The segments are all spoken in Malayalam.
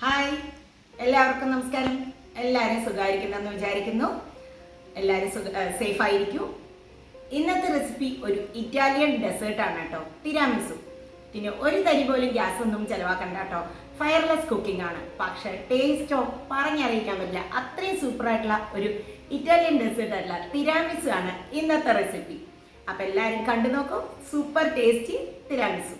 ഹായ്, എല്ലാവർക്കും നമസ്കാരം. എല്ലാവരും സുഖമായിരിക്കുന്നെന്ന് വിചാരിക്കുന്നു. എല്ലാവരും സേഫ് ആയിരിക്കും. ഇന്നത്തെ റെസിപ്പി ഒരു ഇറ്റാലിയൻ ഡെസേർട്ടാണ് കേട്ടോ, തിരാമിസു. പിന്നെ ഒരു തരി പോലും ഗ്യാസ് ഒന്നും ചിലവാക്കണ്ട കേട്ടോ. ഫയർലെസ് കുക്കിംഗ് ആണ്, പക്ഷേ ടേസ്റ്റോ പറഞ്ഞറിയിക്കാൻ പറ്റില്ല. അത്രയും സൂപ്പറായിട്ടുള്ള ഒരു ഇറ്റാലിയൻ ഡെസേർട്ട് ആയിട്ടുള്ള തിരാമിസു ആണ് ഇന്നത്തെ റെസിപ്പി. അപ്പം എല്ലാവരും കണ്ടു നോക്കൂ. Super tasty tiramisu.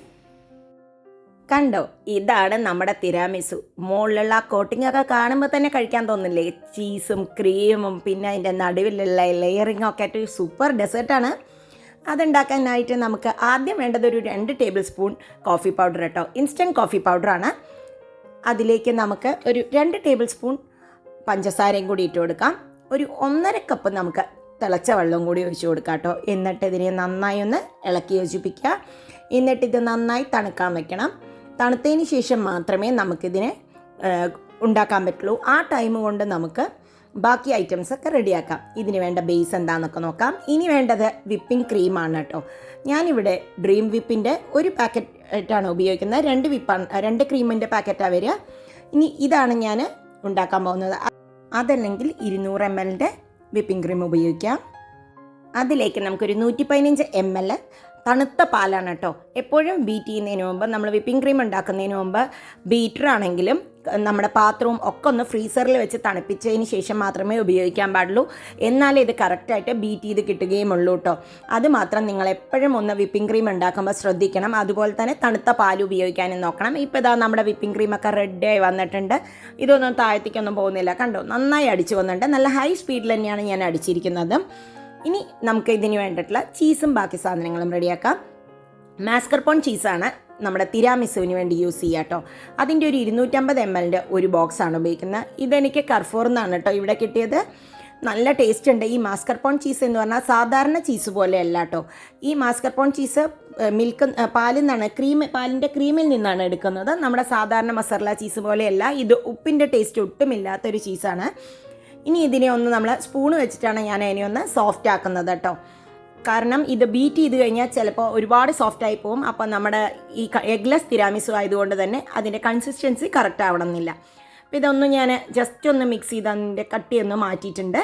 കണ്ടോ, ഇതാണ് നമ്മുടെ തിരാമിസു. മുകളിലുള്ള കോട്ടിംഗ് ഒക്കെ കാണുമ്പോൾ തന്നെ കഴിക്കാൻ തോന്നില്ലേ? ചീസും ക്രീമും പിന്നെ അതിൻ്റെ നടുവിലുള്ള ലെയറിങ്ങും ഒക്കെ ആയിട്ട് സൂപ്പർ ഡെസേർട്ടാണ്. അതുണ്ടാക്കാനായിട്ട് നമുക്ക് ആദ്യം വേണ്ടത് ഒരു 2 ടേബിൾ സ്പൂൺ കോഫി പൗഡർ കേട്ടോ. ഇൻസ്റ്റൻറ്റ് കോഫി പൗഡറാണ്. അതിലേക്ക് നമുക്ക് ഒരു 2 ടേബിൾ സ്പൂൺ പഞ്ചസാരയും കൂടി ഇട്ട് കൊടുക്കാം. ഒരു 1.5 കപ്പ് നമുക്ക് തിളച്ച വെള്ളവും കൂടി ഒഴിച്ച് കൊടുക്കാം കേട്ടോ. എന്നിട്ട് ഇതിനെ നന്നായി ഒന്ന് ഇളക്കി യോജിപ്പിക്കുക. എന്നിട്ടിത് നന്നായി തണുക്കാൻ വെക്കണം. തണുത്തതിന് ശേഷം മാത്രമേ നമുക്കിതിനെ ഉണ്ടാക്കാൻ പറ്റുള്ളൂ. ആ ടൈം കൊണ്ട് നമുക്ക് ബാക്കി ഐറ്റംസൊക്കെ റെഡിയാക്കാം. ഇതിന് വേണ്ട ബേസ് എന്താണെന്നൊക്കെ നോക്കാം. ഇനി വേണ്ടത് വിപ്പിംഗ് ക്രീമാണ് കേട്ടോ. ഞാനിവിടെ ഡ്രീം വിപ്പിൻ്റെ ഒരു പാക്കറ്റാണ് ഉപയോഗിക്കുന്നത്. 2 ക്രീമിൻ്റെ പാക്കറ്റാണ് വരിക. ഇനി ഇതാണ് ഞാൻ ഉണ്ടാക്കാൻ പോകുന്നത്. അതല്ലെങ്കിൽ 200 ml വിപ്പിംഗ് ക്രീം ഉപയോഗിക്കാം. അതിലേക്ക് നമുക്കൊരു 115 ml തണുത്ത പാലാണ് കേട്ടോ. എപ്പോഴും ബീറ്റ് ചെയ്യുന്നതിന് മുമ്പ്, നമ്മൾ വിപ്പിംഗ് ക്രീം ഉണ്ടാക്കുന്നതിന് മുമ്പ് ബീറ്ററാണെങ്കിലും നമ്മുടെ പാത്രവും ഒക്കെ ഒന്ന് ഫ്രീസറിൽ വെച്ച് തണുപ്പിച്ചതിന് ശേഷം മാത്രമേ ഉപയോഗിക്കാൻ പാടുള്ളൂ. എന്നാലേ ഇത് കറക്റ്റായിട്ട് ബീറ്റ് ചെയ്ത് കിട്ടുകയുമുള്ളൂ കേട്ടോ. അതുമാത്രം നിങ്ങൾ എപ്പോഴും ഒന്ന് വിപ്പിംഗ് ക്രീം ഉണ്ടാക്കുമ്പോൾ ശ്രദ്ധിക്കണം. അതുപോലെ തന്നെ തണുത്ത പാൽ ഉപയോഗിക്കാനും നോക്കണം. ഇപ്പോൾ ഇതാ നമ്മുടെ വിപ്പിംഗ് ക്രീമൊക്കെ റെഡിയായി വന്നിട്ടുണ്ട്. ഇതൊന്നും താഴത്തേക്കൊന്നും പോകുന്നില്ല. കണ്ടോ, നന്നായി അടിച്ച് വന്നിട്ടുണ്ട്. നല്ല ഹൈ സ്പീഡിൽ തന്നെയാണ് ഞാൻ അടിച്ചിരിക്കുന്നത്. ഇനി നമുക്ക് ഇതിന് വേണ്ടിയിട്ടുള്ള ചീസും ബാക്കി സാധനങ്ങളും റെഡിയാക്കാം. മാസ്കർപോൺ ചീസാണ് നമ്മുടെ തിരാമിസുവിന് വേണ്ടി യൂസ് ചെയ്യുക കേട്ടോ. അതിൻ്റെ ഒരു 250 ml ഒരു ബോക്സാണ് ഉപയോഗിക്കുന്നത്. ഇതെനിക്ക് കർഫോർന്നാണ് കേട്ടോ ഇവിടെ കിട്ടിയത്. നല്ല ടേസ്റ്റ് ഉണ്ട്. ഈ മാസ്കർപോൺ ചീസ് എന്ന് പറഞ്ഞാൽ സാധാരണ ചീസ് പോലെയല്ല കേട്ടോ. ഈ മാസ്കർപോൺ ചീസ് പാലിൽ നിന്നാണ്, പാലിൻ്റെ ക്രീമിൽ നിന്നാണ് എടുക്കുന്നത്. നമ്മുടെ സാധാരണ മസാല ചീസ് പോലെയല്ല. ഇത് ഉപ്പിൻ്റെ ടേസ്റ്റ് ഒട്ടുമില്ലാത്തൊരു ചീസാണ്. ഇനി ഇതിനെ ഒന്ന് നമ്മൾ സ്പൂൺ വെച്ചിട്ടാണ് ഞാൻ അതിനെ ഒന്ന് സോഫ്റ്റ് ആക്കുന്നത് കേട്ടോ. കാരണം ഇത് ബീറ്റ് ചെയ്ത് കഴിഞ്ഞാൽ ചിലപ്പോൾ ഒരുപാട് സോഫ്റ്റായി പോകും. അപ്പോൾ നമ്മുടെ ഈ എഗ്ലെസ് തിരാമിസു ആയതുകൊണ്ട് തന്നെ അതിൻ്റെ കൺസിസ്റ്റൻസി കറക്റ്റ് ആവണമെന്നില്ല. അപ്പോൾ ഇതൊന്ന് ഞാൻ ജസ്റ്റ് ഒന്ന് മിക്സ് ചെയ്ത് അതിൻ്റെ കട്ടിയൊന്ന് മാറ്റിയിട്ടുണ്ട്.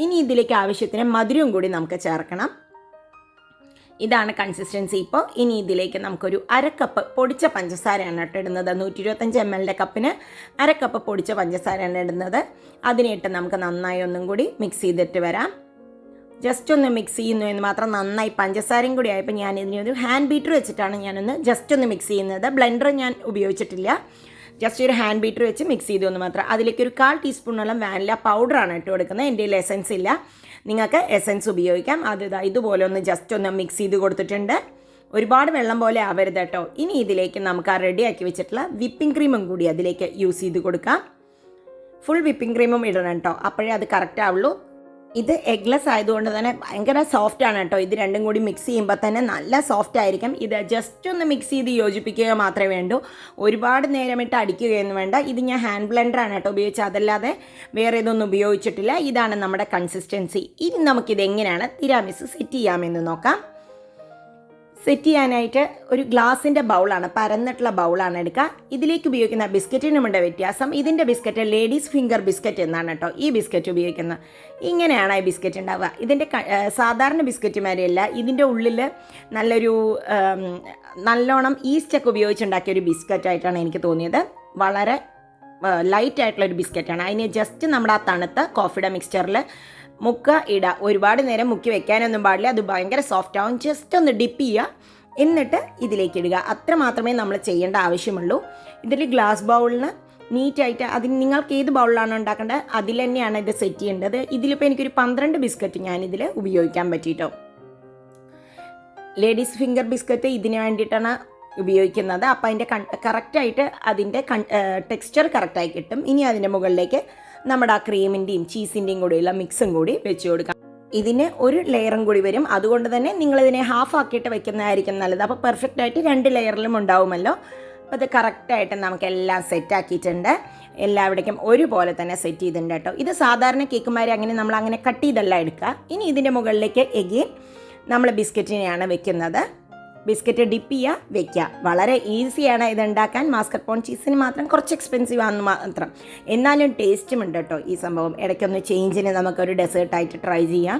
ഇനി ഇതിലേക്ക് ആവശ്യത്തിന് മധുരവും കൂടി നമുക്ക് ചേർക്കണം. ഇതാണ് കൺസിസ്റ്റൻസി ഇപ്പോൾ. ഇനി ഇതിലേക്ക് നമുക്കൊരു 1/2 കപ്പ് പൊടിച്ച പഞ്ചസാരയാണ് കേട്ടോ ഇടുന്നത്. 125 ml കപ്പിന് 1/2 കപ്പ് പൊടിച്ച പഞ്ചസാരയാണ് ഇടുന്നത്. അതിനിട്ട് നമുക്ക് നന്നായി ഒന്നും കൂടി മിക്സ് ചെയ്തിട്ട് വരാം. ജസ്റ്റ് ഒന്ന് മിക്സ് ചെയ്യുന്നു എന്ന് മാത്രം. നന്നായി പഞ്ചസാരയും കൂടി ആയപ്പോൾ ഞാൻ ഇതിനൊരു ഹാൻഡ് ബീറ്റർ വെച്ചിട്ടാണ് ഞാനൊന്ന് ജസ്റ്റ് ഒന്ന് മിക്സ് ചെയ്യുന്നത്. ബ്ലെൻഡർ ഞാൻ ഉപയോഗിച്ചിട്ടില്ല. ജസ്റ്റ് ഒരു ഹാൻഡ് ബീറ്റർ വെച്ച് മിക്സ് ചെയ്തു എന്ന് മാത്രം. അതിലേക്ക് ഒരു 1/4 ടീസ്പൂണോളം വാനില പൗഡറാണ് ഇട്ട് കൊടുക്കുന്നത്. എൻ്റെ കയ്യിൽ എസൻസ് ഇല്ല, നിങ്ങൾക്ക് എസൻസ് ഉപയോഗിക്കാം. അത് ഇതുപോലെ ഒന്ന് ജസ്റ്റ് ഒന്ന് മിക്സ് ചെയ്ത് കൊടുത്തിട്ടുണ്ട്. ഒരുപാട് വെള്ളം പോലെ ആവരുത് കേട്ടോ. ഇനി ഇതിലേക്ക് നമുക്ക് ആ റെഡിയാക്കി വെച്ചിട്ടുള്ള വിപ്പിംഗ് ക്രീമും കൂടി അതിലേക്ക് യൂസ് ചെയ്ത് കൊടുക്കാം. ഫുൾ വിപ്പിംഗ് ക്രീമും ഇടണം കേട്ടോ, അപ്പോഴേ അത് കറക്റ്റ് ആവുള്ളൂ. ഇത് എഗ്ലെസ് ആയതുകൊണ്ട് തന്നെ ഭയങ്കര സോഫ്റ്റാണ് കേട്ടോ. ഇത് രണ്ടും കൂടി മിക്സ് ചെയ്യുമ്പോൾ തന്നെ നല്ല സോഫ്റ്റ് ആയിരിക്കും. ഇത് ജസ്റ്റ് ഒന്ന് മിക്സ് ചെയ്ത് യോജിപ്പിക്കുക മാത്രമേ വേണ്ടൂ. ഒരുപാട് നേരമിട്ട് അടിക്കുകയൊന്നും വേണ്ട. ഇത് ഞാൻ ഹാൻഡ് ബ്ലെൻഡറാണ് കേട്ടോ ഉപയോഗിച്ചത്, അതല്ലാതെ വേറെ ഇതൊന്നും ഉപയോഗിച്ചിട്ടില്ല. ഇതാണ് നമ്മുടെ കൺസിസ്റ്റൻസി. ഇനി നമുക്കിത് എങ്ങനെയാണ് തിരാമിസു സെറ്റ് ചെയ്യാമെന്ന് നോക്കാം. സെറ്റ് ചെയ്യാനായിട്ട് ഒരു ഗ്ലാസിൻ്റെ ബൗളാണ്, പരന്നിട്ടുള്ള ബൗളാണ് എടുക്കുക. ഇതിലേക്ക് ഉപയോഗിക്കുന്ന ബിസ്ക്കറ്റിനുമുണ്ട് വ്യത്യാസം. ഇതിൻ്റെ ബിസ്ക്കറ്റ് ലേഡീസ് ഫിംഗർ ബിസ്ക്കറ്റ് എന്നാണ് കേട്ടോ ഈ ബിസ്ക്കറ്റ് ഉപയോഗിക്കുന്നത്. ഇങ്ങനെയാണ് ഈ ബിസ്ക്കറ്റ് ഉണ്ടാവുക. ഇതിൻ്റെ സാധാരണ ബിസ്ക്കറ്റ് മാതിരിയല്ല. ഇതിൻ്റെ ഉള്ളിൽ നല്ലോണം ഈസ്റ്റൊക്കെ ഉപയോഗിച്ചുണ്ടാക്കിയ ഒരു ബിസ്ക്കറ്റായിട്ടാണ് എനിക്ക് തോന്നിയത്. വളരെ ലൈറ്റ് ആയിട്ടുള്ളൊരു ബിസ്ക്കറ്റാണ്. അതിന് ജസ്റ്റ് നമ്മുടെ ആ തണുത്ത കോഫിയുടെ മിക്സ്ചറിൽ ഇടുക. ഒരുപാട് നേരം മുക്കി വെക്കാനൊന്നും പാടില്ല, അത് ഭയങ്കര സോഫ്റ്റ് ആവും. ജസ്റ്റ് ഒന്ന് ഡിപ്പ് ചെയ്യുക, എന്നിട്ട് ഇതിലേക്ക് ഇടുക. അത്ര മാത്രമേ നമ്മൾ ചെയ്യേണ്ട ആവശ്യമുള്ളൂ. ഇതിൽ ഗ്ലാസ് ബൗളിന് നീറ്റായിട്ട് അതിന് നിങ്ങൾക്ക് ഏത് ബൗളിലാണ് ഉണ്ടാക്കേണ്ടത് അതിൽ തന്നെയാണ് ഇത് സെറ്റ് ചെയ്യേണ്ടത്. ഇതിലിപ്പോൾ എനിക്കൊരു 12 ബിസ്ക്കറ്റ് ഞാനിതിൽ ഉപയോഗിക്കാൻ പറ്റിയിട്ടോ. ലേഡീസ് ഫിംഗർ ബിസ്ക്കറ്റ് ഇതിന് വേണ്ടിയിട്ടാണ് ഉപയോഗിക്കുന്നത്. അപ്പോൾ അതിൻ്റെ കറക്റ്റായിട്ട് അതിൻ്റെ ടെക്സ്ചർ കറക്റ്റായി കിട്ടും. ഇനി അതിൻ്റെ മുകളിലേക്ക് നമ്മുടെ ആ ക്രീമിൻ്റെയും ചീസിൻ്റെയും കൂടിയുള്ള മിക്സും കൂടി വെച്ച് കൊടുക്കാം. ഇതിന് ഒരു ലെയറും കൂടി വരും. അതുകൊണ്ട് തന്നെ നിങ്ങളിതിനെ ഹാഫ് ആക്കിയിട്ട് വെക്കുന്നതായിരിക്കും നല്ലത്. അപ്പോൾ പെർഫെക്റ്റ് ആയിട്ട് 2 ലെയറിലും ഉണ്ടാവുമല്ലോ. അപ്പോൾ ഇത് കറക്റ്റായിട്ട് നമുക്കെല്ലാം സെറ്റാക്കിയിട്ടുണ്ട്. എല്ലാവിടേക്കും ഒരുപോലെ തന്നെ സെറ്റ് ചെയ്തിട്ടുണ്ട് കേട്ടോ. ഇത് സാധാരണ കേക്കുമാരെ നമ്മൾ കട്ട് ചെയ്തല്ല എടുക്കുക. ഇനി ഇതിൻ്റെ മുകളിലേക്ക് എഗെയിൻ നമ്മൾ ബിസ്ക്കറ്റിനെയാണ് വെക്കുന്നത്. ബിസ്ക്കറ്റ് ഡിപ്പ് ചെയ്യുക, വെക്കുക. വളരെ ഈസിയാണ് ഇതുണ്ടാക്കാൻ. മാസ്കർപോൺ ചീസിന് മാത്രം കുറച്ച് എക്സ്പെൻസീവ് ആണെന്ന് മാത്രം. എന്നാലും ടേസ്റ്റും ഉണ്ട് കേട്ടോ ഈ സംഭവം. ഇടയ്ക്കൊന്ന് ചേഞ്ചിന് നമുക്കൊരു ഡെസേർട്ടായിട്ട് ട്രൈ ചെയ്യാം.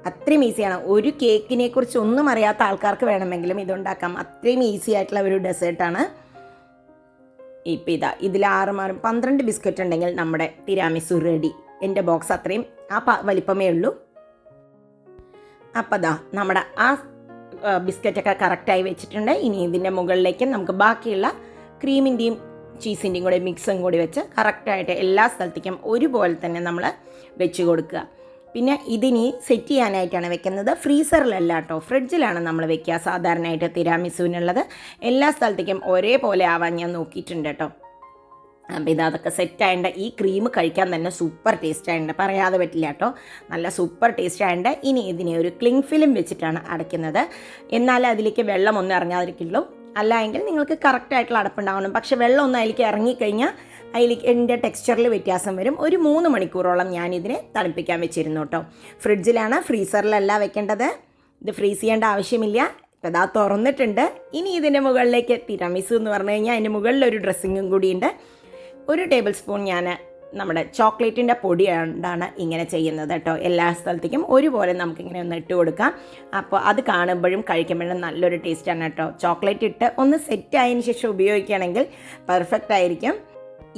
അത്രയും ഈസിയാണ്. ഒരു കേക്കിനെ കുറിച്ച് ഒന്നും അറിയാത്ത ആൾക്കാർക്ക് വേണമെങ്കിലും ഇതുണ്ടാക്കാം. അത്രയും ഈസി ആയിട്ടുള്ള ഒരു ഡെസേർട്ടാണ്. ഇപ്പം ഇതിൽ 12 ബിസ്ക്കറ്റ് ഉണ്ടെങ്കിൽ നമ്മുടെ തിരാമിസു റെഡി. എൻ്റെ ബോക്സ് അത്രയും വലിപ്പമേ ഉള്ളൂ. അപ്പം നമ്മുടെ ബിസ്ക്കറ്റൊക്കെ കറക്റ്റായി വെച്ചിട്ടുണ്ട്. ഇനി ഇതിൻ്റെ മുകളിലേക്ക് നമുക്ക് ബാക്കിയുള്ള ക്രീമിൻ്റെയും ചീസിൻ്റെയും കൂടെ മിക്സും കൂടി വെച്ച് കറക്റ്റായിട്ട് എല്ലാ സ്ഥലത്തേക്കും ഒരുപോലെ തന്നെ നമ്മൾ വെച്ച് കൊടുക്കുക. പിന്നെ ഇതിനി സെറ്റ് ചെയ്യാനായിട്ടാണ് വെക്കുന്നത്. ഫ്രീസറിലല്ല കേട്ടോ, ഫ്രിഡ്ജിലാണ് നമ്മൾ വെക്കുക സാധാരണയായിട്ട് തിരാമിസുവിനുള്ളത്. എല്ലാ സ്ഥലത്തേക്കും ഒരേപോലെ ആവാൻ ഞാൻ നോക്കിയിട്ടുണ്ട് കേട്ടോ. അപ്പോൾ അതൊക്കെ സെറ്റായതുകൊണ്ട് ഈ ക്രീം കഴിക്കാൻ തന്നെ സൂപ്പർ ടേസ്റ്റ് ആയതുകൊണ്ട് പറയാതെ പറ്റില്ല കേട്ടോ. നല്ല സൂപ്പർ ടേസ്റ്റ് ആയതുകൊണ്ട് ഇനി ഇതിനെ ഒരു ക്ലിങ് ഫിലിം വെച്ചിട്ടാണ് അടയ്ക്കുന്നത്. എന്നാലും അതിലേക്ക് വെള്ളം ഒന്നും ഇറങ്ങാതിരിക്കുള്ളൂ. അല്ല എങ്കിൽ നിങ്ങൾക്ക് കറക്റ്റായിട്ടുള്ള അടപ്പുണ്ടാവണം. പക്ഷേ വെള്ളം ഒന്നും അതിലേക്ക് ഇറങ്ങിക്കഴിഞ്ഞാൽ അതിലേക്ക് എൻ്റെ ടെക്സ്ചറിൽ വ്യത്യാസം വരും. ഒരു 3 മണിക്കൂറോളം ഞാനിതിനെ തണുപ്പിക്കാൻ വെച്ചിരുന്നു കേട്ടോ. ഫ്രിഡ്ജിലാണ്, ഫ്രീസറിലല്ല വെക്കേണ്ടത്. ഇത് ഫ്രീസ് ചെയ്യേണ്ട ആവശ്യമില്ല. ഇപ്പോൾ തുറന്നിട്ടുണ്ട്. ഇനി ഇതിൻ്റെ മുകളിലേക്ക് തിരാമിസു എന്ന് പറഞ്ഞു കഴിഞ്ഞാൽ അതിൻ്റെ മുകളിലൊരു ഡ്രസ്സിങ്ങും കൂടിയുണ്ട്. 1 ടേബിൾ സ്പൂൺ ഞാൻ നമ്മുടെ ചോക്ലേറ്റിൻ്റെ പൊടി കൊണ്ടാണ് ഇങ്ങനെ ചെയ്യുന്നത് കേട്ടോ. എല്ലാ സ്ഥലത്തേക്കും ഒരുപോലെ നമുക്കിങ്ങനെ ഒന്ന് ഇട്ട് കൊടുക്കാം. അപ്പോൾ അത് കാണുമ്പോഴും കഴിക്കുമ്പോഴും നല്ലൊരു ടേസ്റ്റാണ് കേട്ടോ. ചോക്ലേറ്റ് ഇട്ട് ഒന്ന് സെറ്റായതിന് ശേഷം ഉപയോഗിക്കുകയാണെങ്കിൽ പെർഫെക്റ്റ് ആയിരിക്കും.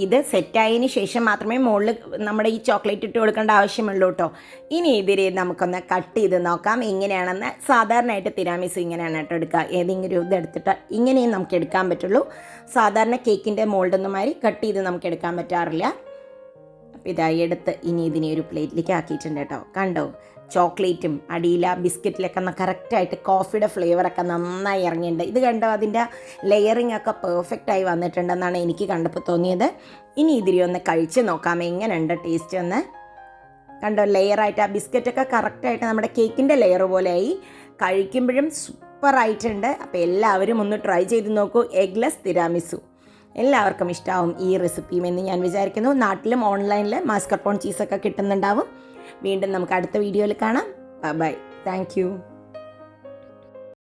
ഇത് സെറ്റായതിന് ശേഷം മാത്രമേ മുകളിൽ നമ്മുടെ ഈ ചോക്ലേറ്റ് ഇട്ട് കൊടുക്കേണ്ട ആവശ്യമുള്ളൂ കേട്ടോ. ഇനി ഇതിനെ നമുക്കൊന്ന് കട്ട് ചെയ്ത് നോക്കാം എങ്ങനെയാണെന്ന്. സാധാരണയായിട്ട് തിരാമിസു ഇങ്ങനെയാണ് കേട്ടോ എടുക്കുക. ഏതെങ്കിലും ഇതെടുത്തിട്ട് ഇങ്ങനെയും നമുക്ക് എടുക്കാൻ പറ്റുള്ളൂ. സാധാരണ കേക്കിൻ്റെ മോൾഡൊന്നും മാതിരി കട്ട് ചെയ്ത് നമുക്ക് എടുക്കാൻ പറ്റാറില്ല. അപ്പോൾ ഇതായി എടുത്ത് ഇനി ഇതിനെ ഒരു പ്ലേറ്റിലേക്ക് ആക്കിയിട്ടുണ്ട് കേട്ടോ. കണ്ടോ, ചോക്ലേറ്റും അടിയില ബിസ്ക്കറ്റിലൊക്കെ കറക്റ്റായിട്ട് കോഫിയുടെ ഫ്ലേവറൊക്കെ നന്നായി ഇറങ്ങിയിട്ടുണ്ട്. ഇത് കണ്ടോ, അതിൻ്റെ ലെയറിംഗ് ഒക്കെ പെർഫെക്റ്റായി വന്നിട്ടുണ്ടെന്നാണ് എനിക്ക് കണ്ടപ്പോൾ തോന്നിയത്. ഇനി ഇതിരി ഒന്ന് കഴിച്ച് നോക്കാം എങ്ങനെയുണ്ട് ടേസ്റ്റ് എന്ന്. കണ്ടോ, ലെയറായിട്ട് ആ ബിസ്ക്കറ്റൊക്കെ കറക്റ്റായിട്ട് നമ്മുടെ കേക്കിൻ്റെ ലെയർ പോലെയായി. കഴിക്കുമ്പോഴും സൂപ്പറായിട്ടുണ്ട്. അപ്പോൾ എല്ലാവരും ഒന്ന് ട്രൈ ചെയ്ത് നോക്കൂ. എഗ്ലെസ് തിരാമിസു എല്ലാവർക്കും ഇഷ്ടമാവും ഈ റെസിപ്പിയും എന്ന് ഞാൻ വിചാരിക്കുന്നു. നാട്ടിലും ഓൺലൈനിൽ മാസ്കർപോൺ ചീസൊക്കെ കിട്ടുന്നുണ്ടാവും. വീണ്ടും നമുക്ക് അടുത്ത വീഡിയോയിൽ കാണാം. ബൈ. Thank you.